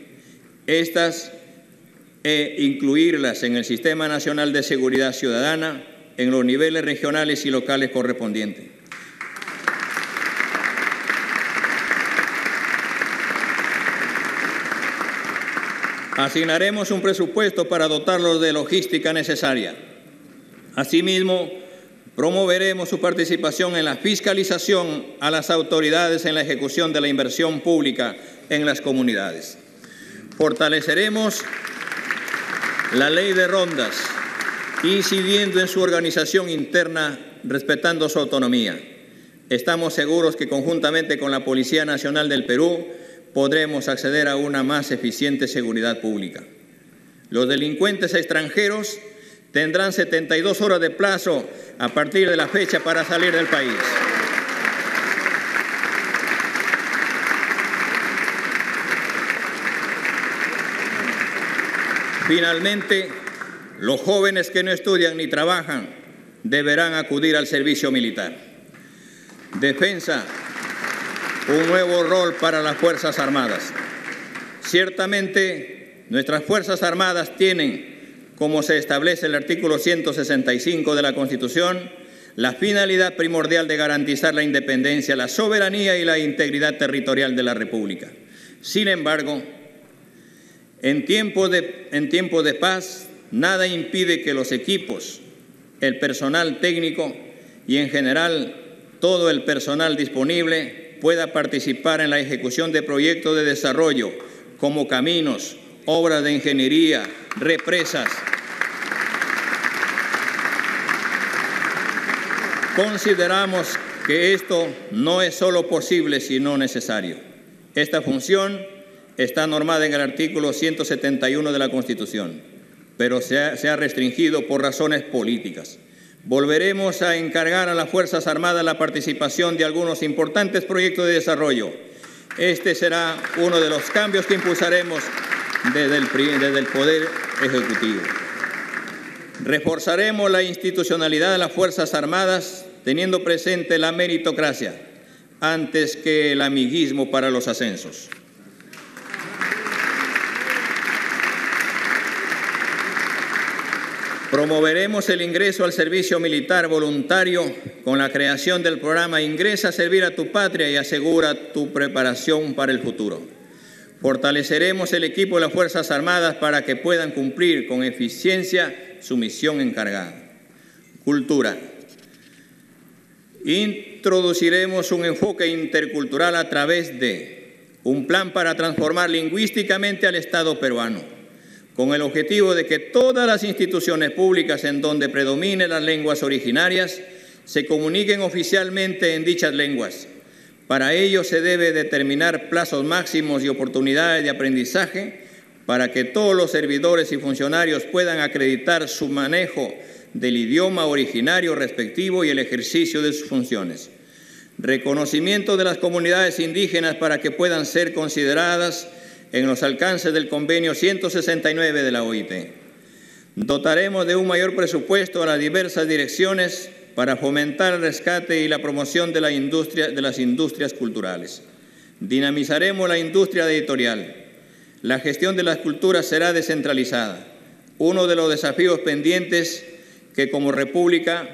Estas incluirlas en el Sistema Nacional de Seguridad Ciudadana en los niveles regionales y locales correspondientes. Asignaremos un presupuesto para dotarlos de logística necesaria. Asimismo, promoveremos su participación en la fiscalización a las autoridades en la ejecución de la inversión pública en las comunidades. Fortaleceremos la ley de rondas, incidiendo en su organización interna, respetando su autonomía. Estamos seguros que conjuntamente con la Policía Nacional del Perú podremos acceder a una más eficiente seguridad pública. Los delincuentes extranjeros tendrán 72 horas de plazo a partir de la fecha para salir del país. Finalmente, los jóvenes que no estudian ni trabajan deberán acudir al servicio militar. Defensa, un nuevo rol para las Fuerzas Armadas. Ciertamente, nuestras Fuerzas Armadas tienen, como se establece el artículo 165 de la Constitución, la finalidad primordial de garantizar la independencia, la soberanía y la integridad territorial de la República. Sin embargo, en tiempos de paz, nada impide que los equipos, el personal técnico y en general todo el personal disponible pueda participar en la ejecución de proyectos de desarrollo como caminos, obras de ingeniería, represas. Consideramos que esto no es solo posible, sino necesario. Esta función está normada en el artículo 171 de la Constitución, pero se ha restringido por razones políticas. Volveremos a encargar a las Fuerzas Armadas la participación de algunos importantes proyectos de desarrollo. Este será uno de los cambios que impulsaremos desde el Poder Ejecutivo. Reforzaremos la institucionalidad de las Fuerzas Armadas teniendo presente la meritocracia antes que el amiguismo para los ascensos. Promoveremos el ingreso al servicio militar voluntario con la creación del programa Ingresa a servir a tu patria y asegura tu preparación para el futuro. Fortaleceremos el equipo de las Fuerzas Armadas para que puedan cumplir con eficiencia su misión encargada. Cultura. Introduciremos un enfoque intercultural a través de un plan para transformar lingüísticamente al Estado peruano, con el objetivo de que todas las instituciones públicas en donde predominen las lenguas originarias se comuniquen oficialmente en dichas lenguas. Para ello se debe determinar plazos máximos y oportunidades de aprendizaje para que todos los servidores y funcionarios puedan acreditar su manejo del idioma originario respectivo y el ejercicio de sus funciones. Reconocimiento de las comunidades indígenas para que puedan ser consideradas en los alcances del Convenio 169 de la OIT. Dotaremos de un mayor presupuesto a las diversas direcciones para fomentar el rescate y la promoción de las industrias culturales. Dinamizaremos la industria editorial. La gestión de las culturas será descentralizada. Uno de los desafíos pendientes que como República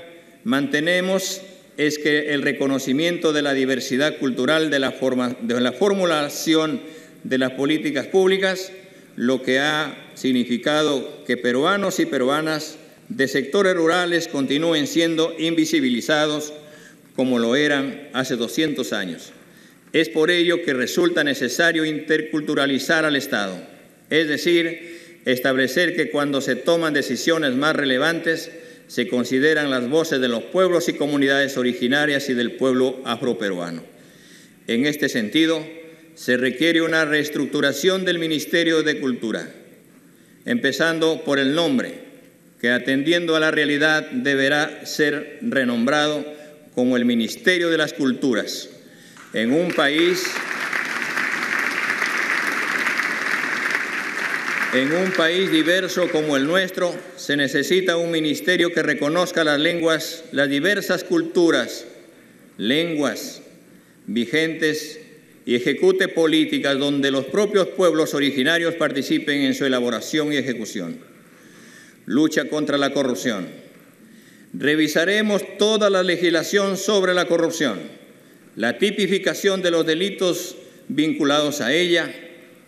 mantenemos es que el reconocimiento de la diversidad cultural de la formulación de las políticas públicas, lo que ha significado que peruanos y peruanas de sectores rurales continúen siendo invisibilizados como lo eran hace 200 años. Es por ello que resulta necesario interculturalizar al Estado, es decir, establecer que cuando se toman decisiones más relevantes se consideran las voces de los pueblos y comunidades originarias y del pueblo afroperuano. En este sentido, se requiere una reestructuración del Ministerio de Cultura, empezando por el nombre, que atendiendo a la realidad deberá ser renombrado como el Ministerio de las Culturas. En un país diverso como el nuestro, se necesita un ministerio que reconozca las lenguas, las diversas culturas, lenguas vigentes y ejecute políticas donde los propios pueblos originarios participen en su elaboración y ejecución. Lucha contra la corrupción. Revisaremos toda la legislación sobre la corrupción, la tipificación de los delitos vinculados a ella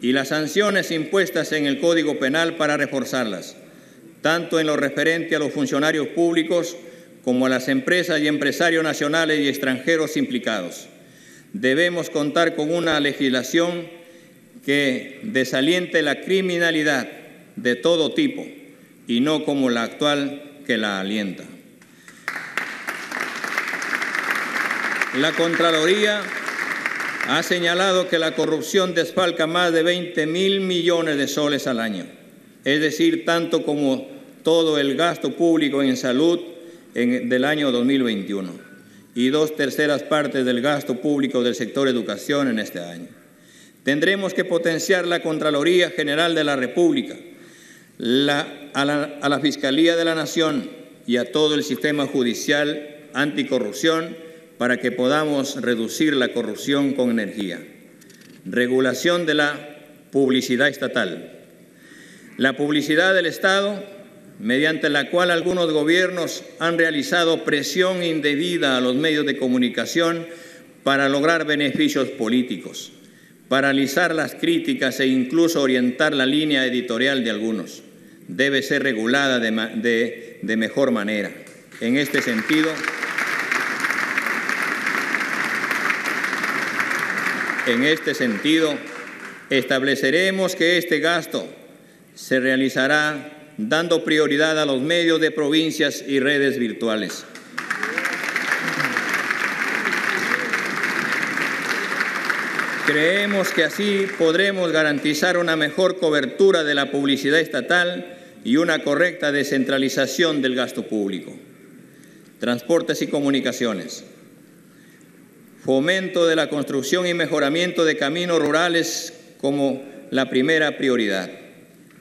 y las sanciones impuestas en el Código Penal para reforzarlas, tanto en lo referente a los funcionarios públicos como a las empresas y empresarios nacionales y extranjeros implicados. Debemos contar con una legislación que desaliente la criminalidad de todo tipo y no como la actual que la alienta. La Contraloría ha señalado que la corrupción desfalca más de 20.000 millones de soles al año, es decir, tanto como todo el gasto público en salud del año 2021. Y 2/3 partes del gasto público del sector educación en este año. Tendremos que potenciar la Contraloría General de la República, a la Fiscalía de la Nación y a todo el sistema judicial anticorrupción para que podamos reducir la corrupción con energía. Regulación de la publicidad estatal. La publicidad del Estado, mediante la cual algunos gobiernos han realizado presión indebida a los medios de comunicación para lograr beneficios políticos, paralizar las críticas e incluso orientar la línea editorial de algunos. Debe ser regulada de mejor manera. En este sentido, En este sentido, estableceremos que este gasto se realizará dando prioridad a los medios de provincias y redes virtuales. Creemos que así podremos garantizar una mejor cobertura de la publicidad estatal y una correcta descentralización del gasto público. Transportes y comunicaciones. Fomento de la construcción y mejoramiento de caminos rurales como la primera prioridad.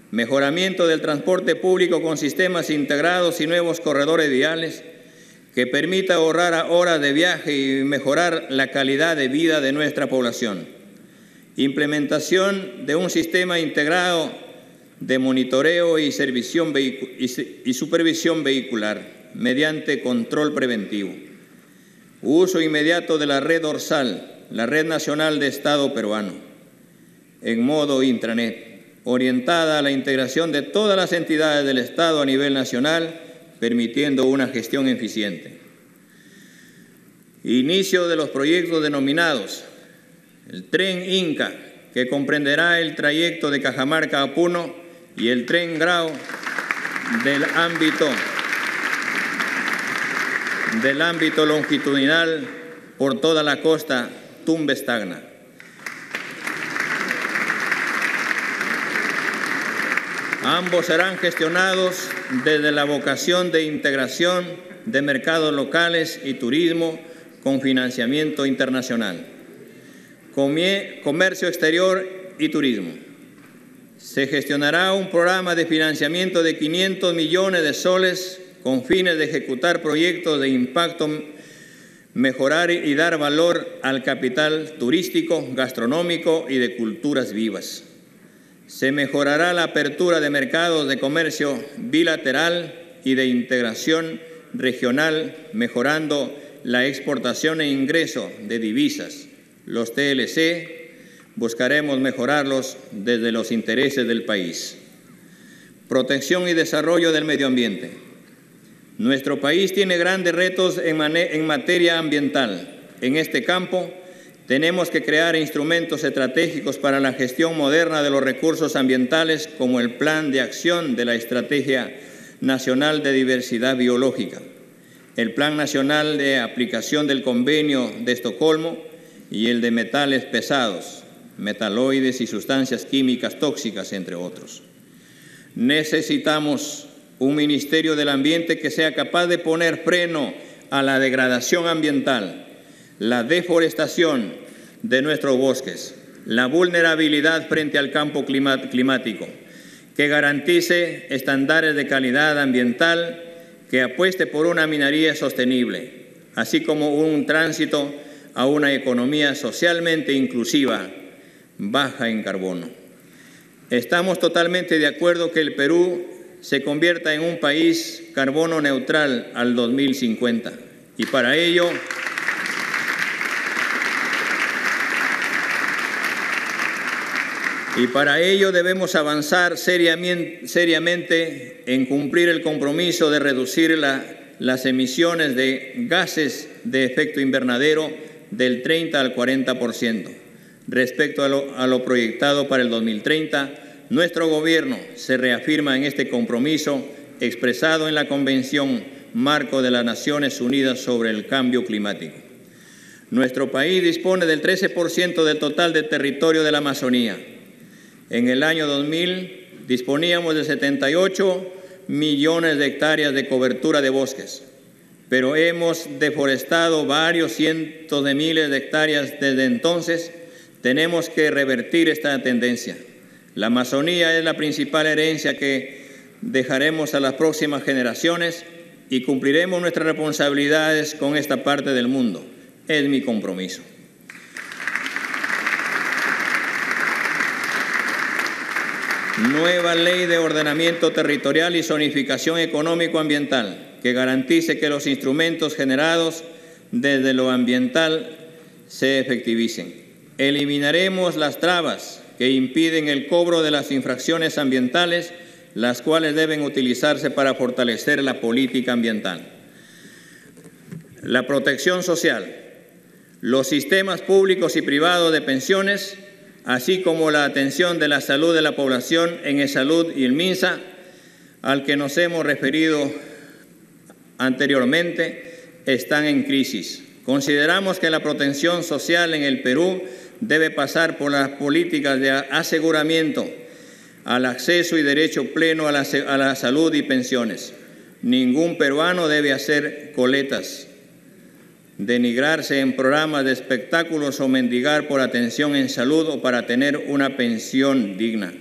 Mejoramiento del transporte público con sistemas integrados y nuevos corredores viales que permita ahorrar horas de viaje y mejorar la calidad de vida de nuestra población. Implementación de un sistema integrado de monitoreo y supervisión vehicular mediante control preventivo. Uso inmediato de la red dorsal, la Red Nacional de Estado Peruano, en modo intranet, orientada a la integración de todas las entidades del Estado a nivel nacional, permitiendo una gestión eficiente. Inicio de los proyectos denominados el Tren Inca, que comprenderá el trayecto de Cajamarca a Puno, y el Tren Grau del ámbito longitudinal por toda la costa Tumbes-Tacna. Ambos serán gestionados desde la vocación de integración de mercados locales y turismo con financiamiento internacional. Comercio exterior y turismo. Se gestionará un programa de financiamiento de 500 millones de soles con fines de ejecutar proyectos de impacto, mejorar y dar valor al capital turístico, gastronómico y de culturas vivas. Se mejorará la apertura de mercados de comercio bilateral y de integración regional, mejorando la exportación e ingreso de divisas. Los TLC buscaremos mejorarlos desde los intereses del país. Protección y desarrollo del medio ambiente. Nuestro país tiene grandes retos en materia ambiental. En este campo tenemos que crear instrumentos estratégicos para la gestión moderna de los recursos ambientales, como el Plan de Acción de la Estrategia Nacional de Diversidad Biológica, el Plan Nacional de Aplicación del Convenio de Estocolmo y el de metales pesados, metaloides y sustancias químicas tóxicas, entre otros. Necesitamos un Ministerio del Ambiente que sea capaz de poner freno a la degradación ambiental, la deforestación de nuestros bosques, la vulnerabilidad frente al cambio climático, que garantice estándares de calidad ambiental, que apueste por una minería sostenible, así como un tránsito a una economía socialmente inclusiva, baja en carbono. Estamos totalmente de acuerdo que el Perú se convierta en un país carbono neutral al 2050 y para ello debemos avanzar seriamente en cumplir el compromiso de reducir las emisiones de gases de efecto invernadero del 30 al 40%. Respecto a lo proyectado para el 2030, nuestro Gobierno se reafirma en este compromiso expresado en la Convención Marco de las Naciones Unidas sobre el Cambio Climático. Nuestro país dispone del 13% del total de territorio de la Amazonía. En el año 2000 disponíamos de 78 millones de hectáreas de cobertura de bosques, pero hemos deforestado varios cientos de miles de hectáreas desde entonces. Tenemos que revertir esta tendencia. La Amazonía es la principal herencia que dejaremos a las próximas generaciones y cumpliremos nuestras responsabilidades con esta parte del mundo. Es mi compromiso. Nueva ley de ordenamiento territorial y zonificación económico-ambiental que garantice que los instrumentos generados desde lo ambiental se efectivicen. Eliminaremos las trabas que impiden el cobro de las infracciones ambientales, las cuales deben utilizarse para fortalecer la política ambiental. La protección social. los sistemas públicos y privados de pensiones, así como la atención de la salud de la población en ESalud y el MINSA, al que nos hemos referido anteriormente, están en crisis. Consideramos que la protección social en el Perú debe pasar por las políticas de aseguramiento al acceso y derecho pleno a la salud y pensiones. Ningún peruano debe hacer coletas, denigrarse en programas de espectáculos o mendigar por atención en salud o para tener una pensión digna.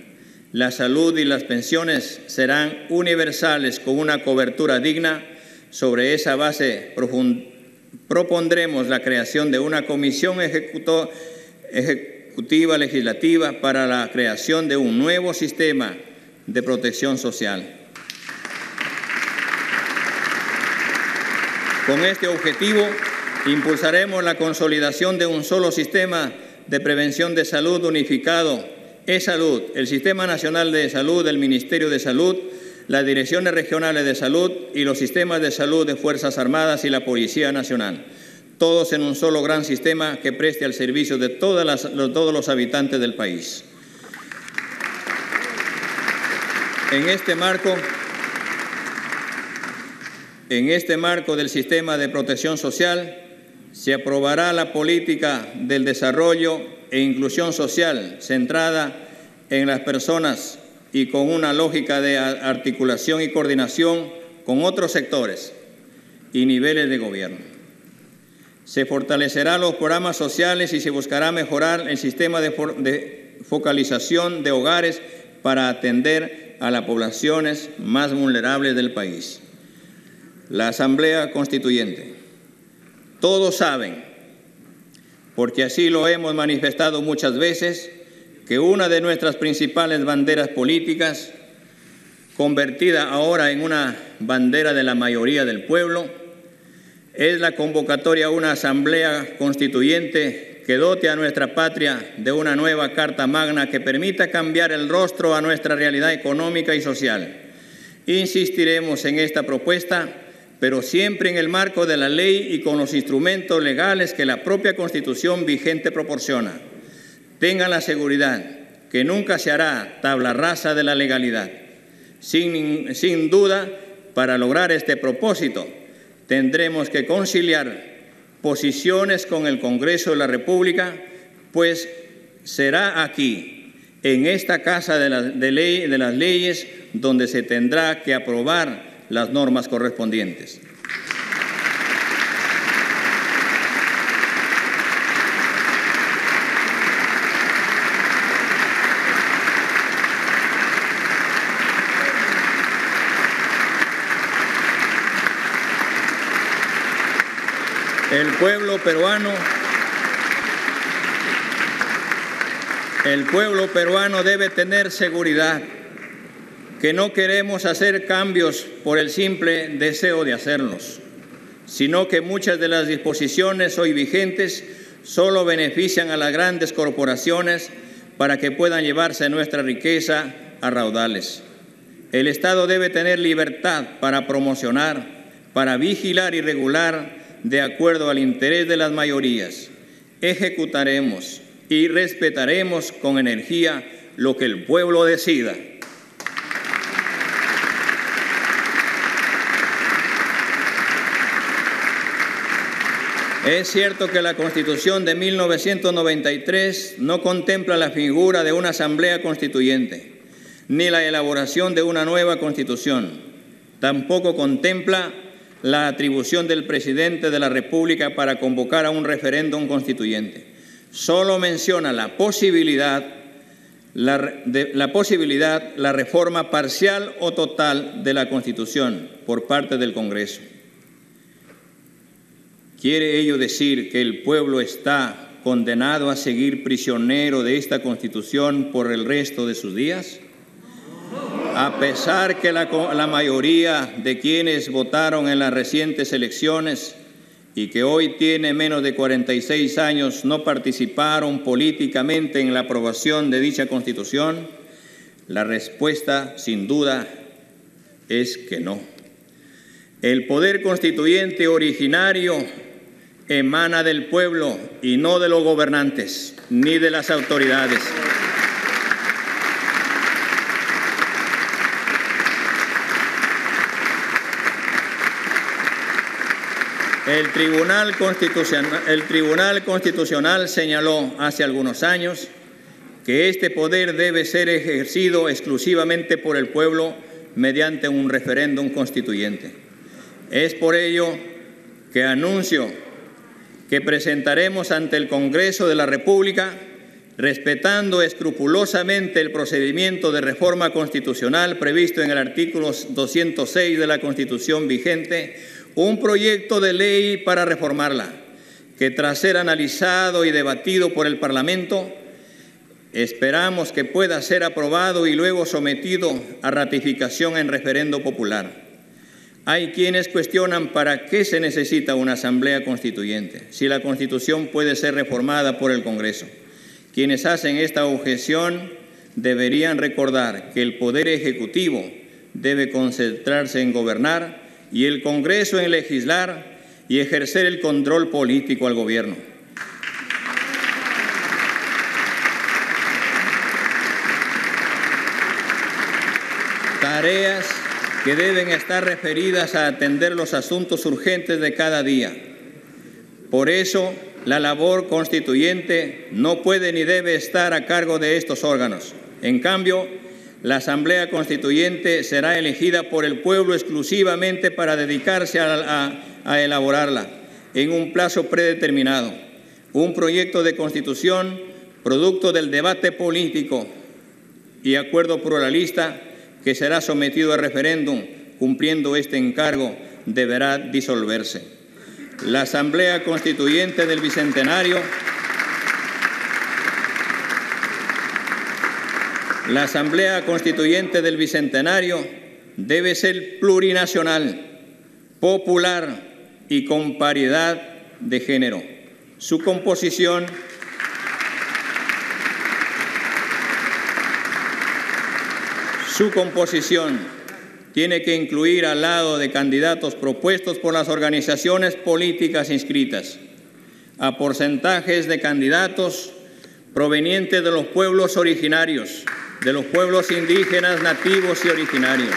La salud y las pensiones serán universales con una cobertura digna. Sobre esa base propondremos la creación de una comisión ejecutiva legislativa para la creación de un nuevo sistema de protección social. Con este objetivo, impulsaremos la consolidación de un solo sistema de prevención de salud unificado, ESalud, el Sistema Nacional de Salud del Ministerio de Salud, las direcciones regionales de salud y los sistemas de salud de Fuerzas Armadas y la Policía Nacional, todos en un solo gran sistema que preste al servicio de todos los habitantes del país. En este marco del sistema de protección social, se aprobará la política del desarrollo e inclusión social centrada en las personas y con una lógica de articulación y coordinación con otros sectores y niveles de gobierno. Se fortalecerán los programas sociales y se buscará mejorar el sistema de focalización de hogares para atender a las poblaciones más vulnerables del país. La Asamblea Constituyente. Todos saben, porque así lo hemos manifestado muchas veces, que una de nuestras principales banderas políticas, convertida ahora en una bandera de la mayoría del pueblo, es la convocatoria a una asamblea constituyente que dote a nuestra patria de una nueva Carta Magna que permita cambiar el rostro a nuestra realidad económica y social. Insistiremos en esta propuesta, pero siempre en el marco de la ley y con los instrumentos legales que la propia Constitución vigente proporciona. Tengan la seguridad que nunca se hará tabla rasa de la legalidad. Sin duda, para lograr este propósito, tendremos que conciliar posiciones con el Congreso de la República, pues será aquí, en esta Casa de las Leyes, donde se tendrá que aprobar las normas correspondientes. El pueblo peruano debe tener seguridad que no queremos hacer cambios por el simple deseo de hacerlos, sino que muchas de las disposiciones hoy vigentes solo benefician a las grandes corporaciones para que puedan llevarse nuestra riqueza a raudales. El Estado debe tener libertad para promocionar, para vigilar y regular de acuerdo al interés de las mayorías. Ejecutaremos y respetaremos con energía lo que el pueblo decida. Es cierto que la Constitución de 1993 no contempla la figura de una asamblea constituyente, ni la elaboración de una nueva Constitución. Tampoco contempla la atribución del presidente de la República para convocar a un referéndum constituyente. Solo menciona la posibilidad, la reforma parcial o total de la Constitución por parte del Congreso. ¿Quiere ello decir que el pueblo está condenado a seguir prisionero de esta Constitución por el resto de sus días? A pesar que la mayoría de quienes votaron en las recientes elecciones y que hoy tiene menos de 46 años no participaron políticamente en la aprobación de dicha Constitución, la respuesta sin duda es que no. El poder constituyente originario emana del pueblo y no de los gobernantes ni de las autoridades. El Tribunal Constitucional señaló hace algunos años que este poder debe ser ejercido exclusivamente por el pueblo mediante un referéndum constituyente. Es por ello que anuncio que presentaremos ante el Congreso de la República, respetando escrupulosamente el procedimiento de reforma constitucional previsto en el artículo 206 de la Constitución vigente, un proyecto de ley para reformarla, que tras ser analizado y debatido por el Parlamento, esperamos que pueda ser aprobado y luego sometido a ratificación en referendo popular. Hay quienes cuestionan para qué se necesita una asamblea constituyente, si la Constitución puede ser reformada por el Congreso. Quienes hacen esta objeción deberían recordar que el Poder Ejecutivo debe concentrarse en gobernar y el Congreso en legislar y ejercer el control político al gobierno. Tareas que deben estar referidas a atender los asuntos urgentes de cada día. Por eso, la labor constituyente no puede ni debe estar a cargo de estos órganos. En cambio, la Asamblea Constituyente será elegida por el pueblo exclusivamente para dedicarse a elaborarla en un plazo predeterminado. Un proyecto de Constitución producto del debate político y acuerdo pluralista que será sometido a referéndum, cumpliendo este encargo, deberá disolverse. La Asamblea Constituyente del Bicentenario debe ser plurinacional, popular y con paridad de género. Su composición tiene que incluir al lado de candidatos propuestos por las organizaciones políticas inscritas, a porcentajes de candidatos provenientes de los pueblos originarios, de los pueblos indígenas, nativos y originarios,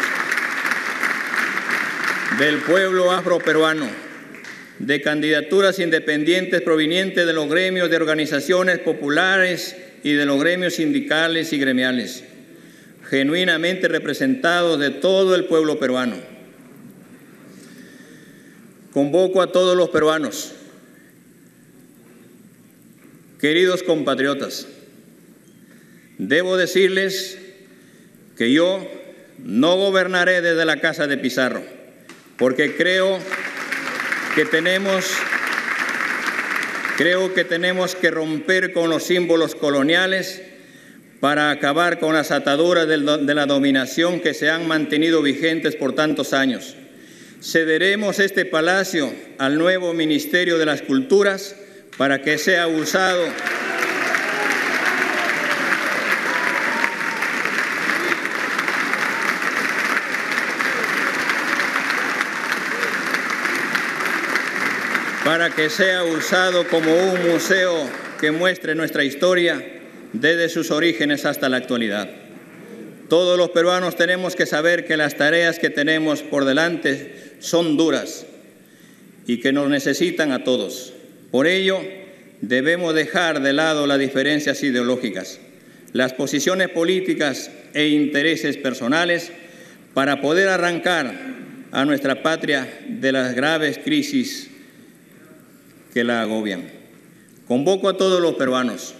del pueblo afroperuano, de candidaturas independientes provenientes de los gremios de organizaciones populares y de los gremios sindicales y gremiales, genuinamente representados de todo el pueblo peruano. Convoco a todos los peruanos, queridos compatriotas, debo decirles que yo no gobernaré desde la casa de Pizarro, porque creo que tenemos que romper con los símbolos coloniales para acabar con las ataduras de la dominación que se han mantenido vigentes por tantos años. Cederemos este palacio al nuevo Ministerio de las Culturas para que sea usado como un museo que muestre nuestra historia desde sus orígenes hasta la actualidad. Todos los peruanos tenemos que saber que las tareas que tenemos por delante son duras y que nos necesitan a todos. Por ello, debemos dejar de lado las diferencias ideológicas, las posiciones políticas e intereses personales para poder arrancar a nuestra patria de las graves crisis que la agobian. Convoco a todos los peruanos,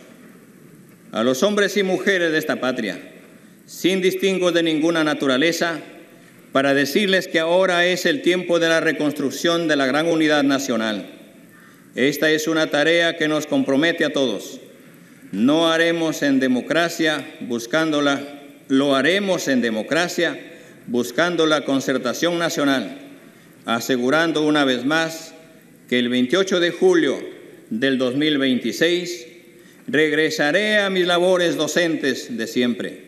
a los hombres y mujeres de esta patria, sin distingos de ninguna naturaleza, para decirles que ahora es el tiempo de la reconstrucción de la gran unidad nacional. Esta es una tarea que nos compromete a todos. Lo haremos en democracia, buscando la concertación nacional, asegurando una vez más que el 28 de julio del 2026 regresaré a mis labores docentes de siempre.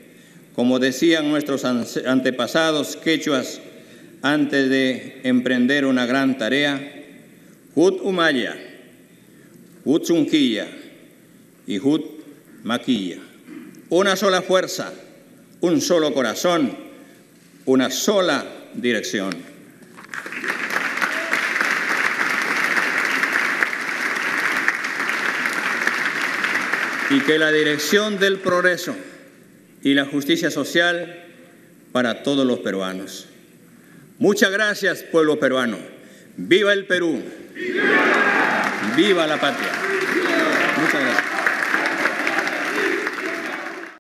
Como decían nuestros antepasados quechuas antes de emprender una gran tarea, Hut Umaya, Utsunquilla y Hut Maquilla. Una sola fuerza, un solo corazón, una sola dirección. Y que la dirección del progreso y la justicia social para todos los peruanos. Muchas gracias, pueblo peruano. ¡Viva el Perú! ¡Viva la patria! Muchas gracias.